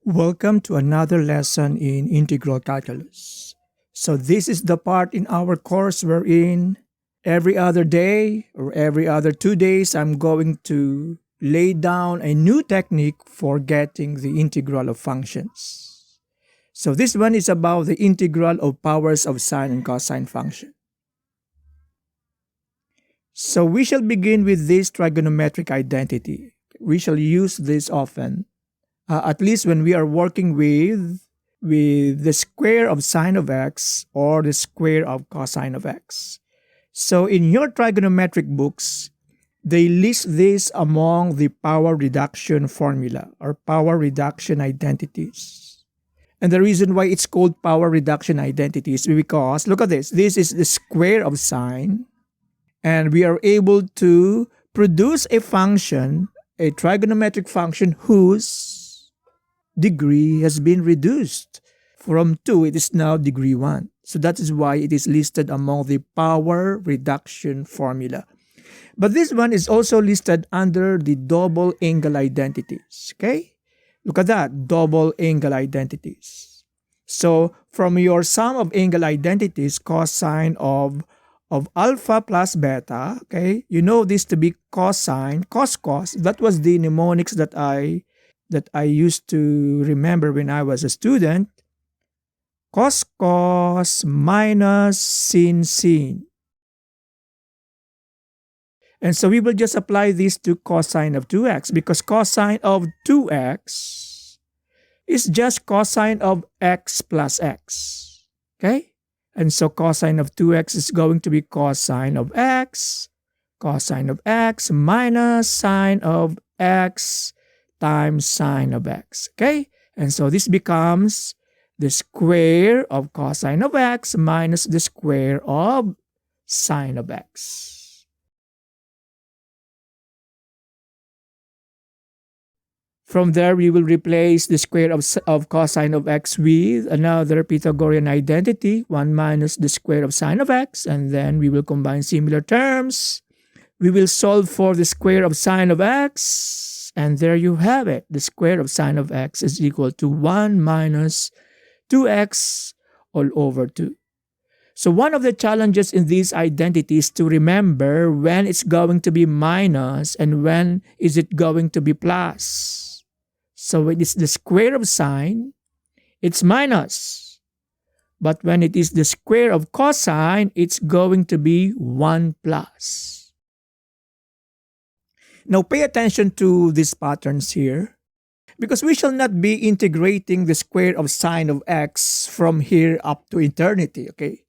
Welcome to another lesson in integral calculus. So this is the part in our course wherein every other day or every other 2 days I'm going to lay down a new technique for getting the integral of functions. So this one is about the integral of powers of sine and cosine function. So we shall begin with this trigonometric identity. We shall use this often. At least when we are working with the square of sine of x or the square of cosine of x. So in your trigonometric books, they list this among the power reduction formula or power reduction identities. And the reason why it's called power reduction identity is because, look at this, this is the square of sine, and we are able to produce a function, a trigonometric function whose degree has been reduced from 2, it is now degree 1. So that is why it is listed among the power reduction formula. But this one is also listed under the double angle identities. Okay? Look at that, double angle identities. So from your sum of angle identities, cosine of alpha plus beta, okay, you know this to be cosine, cos, that was the mnemonics that I used to remember when I was a student. Cos minus sin. And so we will just apply this to cosine of 2x because cosine of 2x is just cosine of x plus x. Okay? And so cosine of 2x is going to be cosine of x minus sine of x times sine of x. Okay? And so this becomes the square of cosine of x minus the square of sine of x. From there, we will replace the square of cosine of x with another Pythagorean identity, 1 minus the square of sine of x, and then we will combine similar terms. We will solve for the square of sine of x, and there you have it. The square of sine of x is equal to 1 minus 2x all over 2. So one of the challenges in these identities to remember when it's going to be minus and when is it going to be plus. So when it's the square of sine, it's minus. But when it is the square of cosine, it's going to be 1 plus. Now pay attention to these patterns here because we shall not be integrating the square of sine of x from here up to eternity, okay?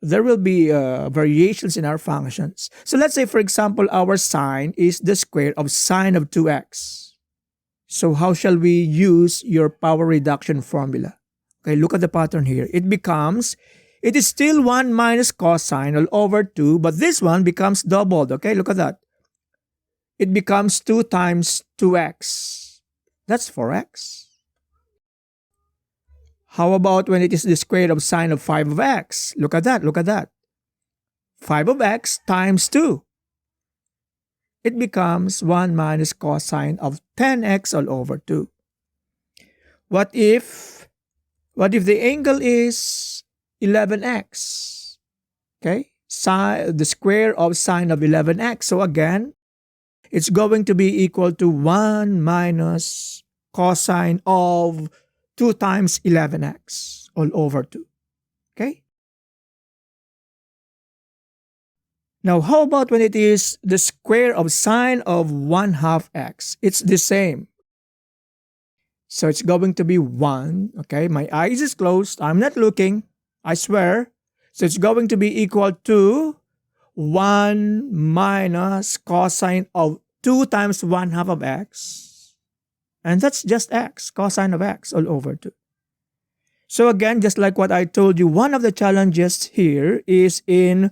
There will be variations in our functions. So let's say, for example, our sine is the square of sine of 2x. So how shall we use your power reduction formula? Okay, look at the pattern here. It is still 1 minus cosine all over 2, but this one becomes doubled, okay? Look at that. It becomes 2 times 2x. That's 4x. How about when it is the square of sine of 5 of x? Look at that. 5 of x times 2. It becomes 1 minus cosine of 10x all over 2. What if the angle is 11x? Okay? The square of sine of 11x. So again, it's going to be equal to 1 minus cosine of 2 times 11x all over 2. Okay? Now, how about when it is the square of sine of 1/2 x? It's the same. So it's going to be 1. Okay? My eyes is closed. I'm not looking. I swear. So it's going to be equal to 1 minus cosine of 2 times 1/2 of x. And that's just x, cosine of x all over 2. So again, just like what I told you, one of the challenges here is in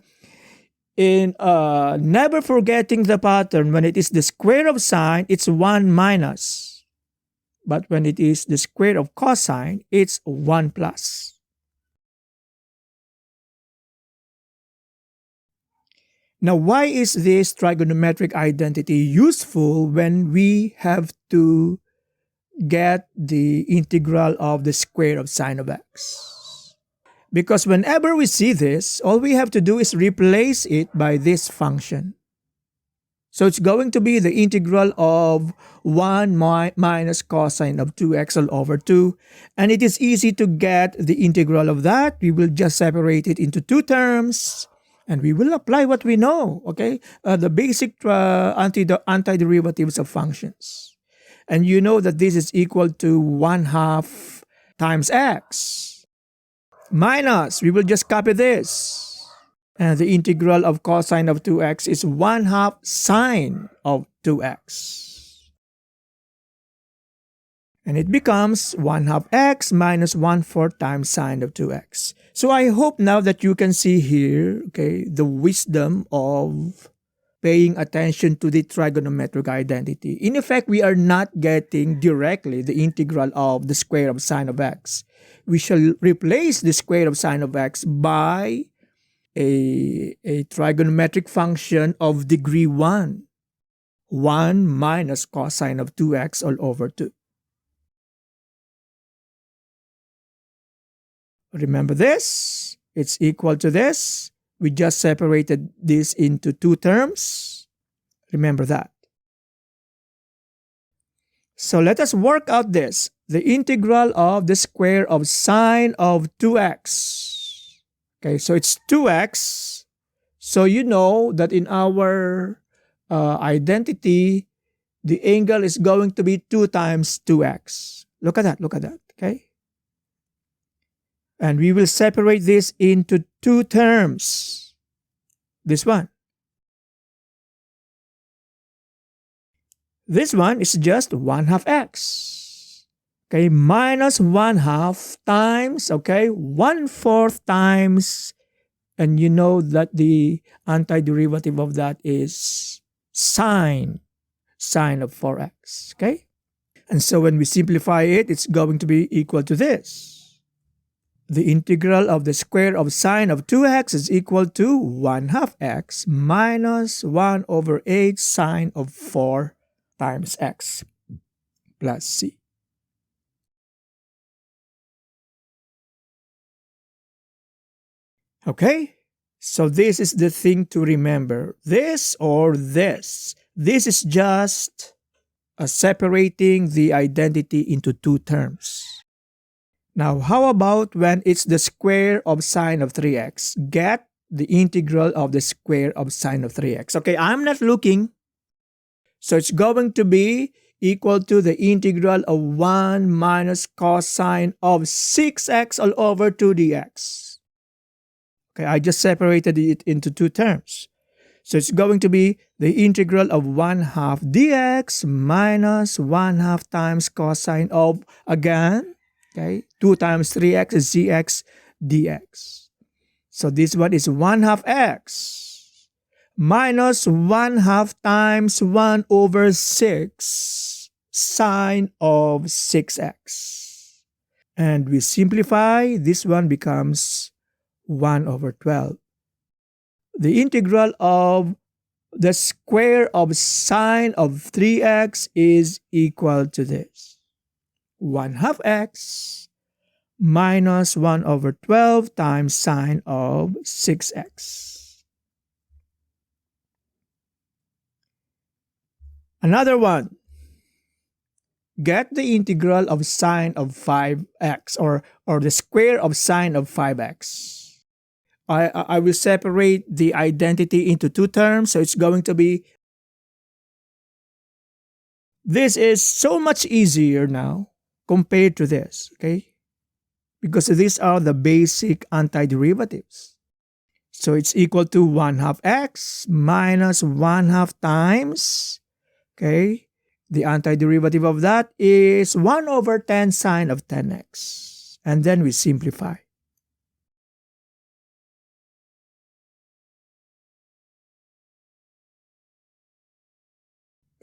never forgetting the pattern. When it is the square of sine, it's 1 minus. But when it is the square of cosine, it's 1 plus. Now, why is this trigonometric identity useful when we have to get the integral of the square of sine of x. Because whenever we see this, all we have to do is replace it by this function. So it's going to be the integral of 1 minus cosine of 2x all over 2. And it is easy to get the integral of that. We will just separate it into two terms. And we will apply what we know, okay? The basic antiderivatives of functions. And you know that this is equal to 1/2 times x. Minus, we will just copy this. And the integral of cosine of 2x is 1/2 sine of 2x. And it becomes 1/2 x minus 1/4 times sine of 2x. So I hope now that you can see here, okay, the wisdom of paying attention to the trigonometric identity. In effect, we are not getting directly the integral of the square of sine of x. We shall replace the square of sine of x by a trigonometric function of degree 1. 1 minus cosine of 2x all over 2. Remember this? It's equal to this. We just separated this into two terms. Remember that. So let us work out this. The integral of the square of sine of 2x. Okay, so it's 2x. So you know that in our identity, the angle is going to be 2 times 2x. Look at that, okay? And we will separate this into two terms. This one. This one is just 1/2 x. Okay, minus 1/2 times, okay, 1/4 times, and you know that the antiderivative of that is sine of 4x, okay? And so when we simplify it, it's going to be equal to this. The integral of the square of sine of 2x is equal to 1/2 x minus 1/8 sine of 4 times x plus c. Okay, so this is the thing to remember. This or this. This is just separating the identity into two terms. Now, how about when it's the square of sine of 3x? Get the integral of the square of sine of 3x. Okay, I'm not looking. So it's going to be equal to the integral of 1 minus cosine of 6x all over 2 dx. Okay, I just separated it into two terms. So it's going to be the integral of 1/2 dx minus 1/2 times cosine of, again, okay, 2 times 3x is cx dx. So this one is 1/2 x minus 1/2 times 1/6 sine of 6x. And we simplify, this one becomes 1/12. The integral of the square of sine of 3x is equal to this. 1/2 x minus 1/12 times sine of 6x. Another one. Get the integral of sine of 5x or the square of sine of 5x. I will separate the identity into two terms, so it's going to be, this is so much easier now compared to this, okay? Because these are the basic antiderivatives. So it's equal to 1/2 x minus 1/2 times, okay? The antiderivative of that is 1/10 sine of 10x. And then we simplify.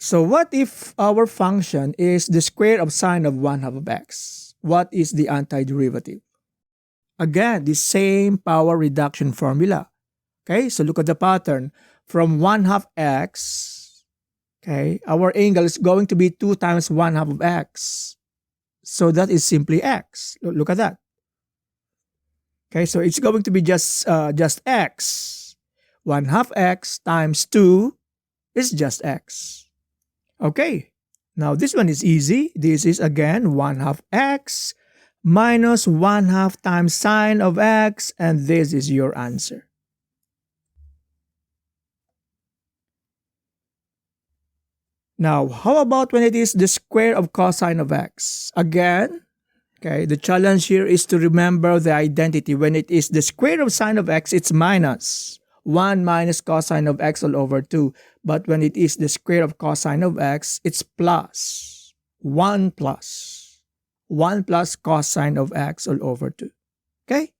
So what if our function is the square of sine of 1/2 of x? What is the antiderivative? Again, the same power reduction formula. Okay, so look at the pattern. From 1/2 x, okay, our angle is going to be 2 times 1/2 of x. So that is simply x. Look at that. Okay, so it's going to be just x. 1/2 x times 2 is just x. Okay, now this one is easy. This is again 1/2 x minus 1/2 times sine of x, and this is your answer. Now, how about when it is the square of cosine of x? Again, okay, the challenge here is to remember the identity. When it is the square of sine of x, it's minus 1 minus cosine of x all over 2. But when it is the square of cosine of x, it's plus 1 plus 1 plus cosine of x all over 2. Okay?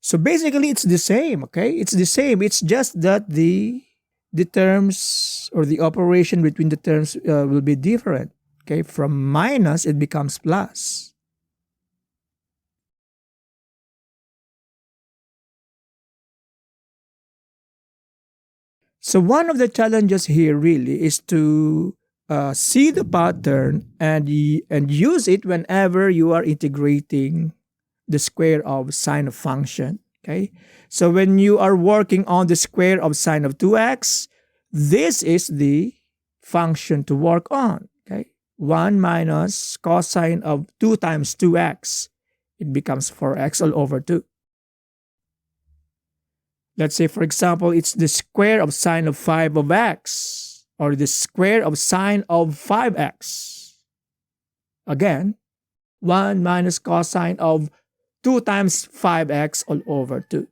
So basically, it's the same, okay? It's the same. It's just that the terms or the operation between the terms will be different. Okay, from minus, it becomes plus. So one of the challenges here really is to see the pattern and use it whenever you are integrating the square of sine of function. Okay, so when you are working on the square of sine of 2x, this is the function to work on. Okay, 1 minus cosine of 2 times 2x, it becomes 4x all over 2. Let's say, for example, it's the square of sine of 5 of x, or the square of sine of 5x. Again, 1 minus cosine of 2 times 5x all over 2.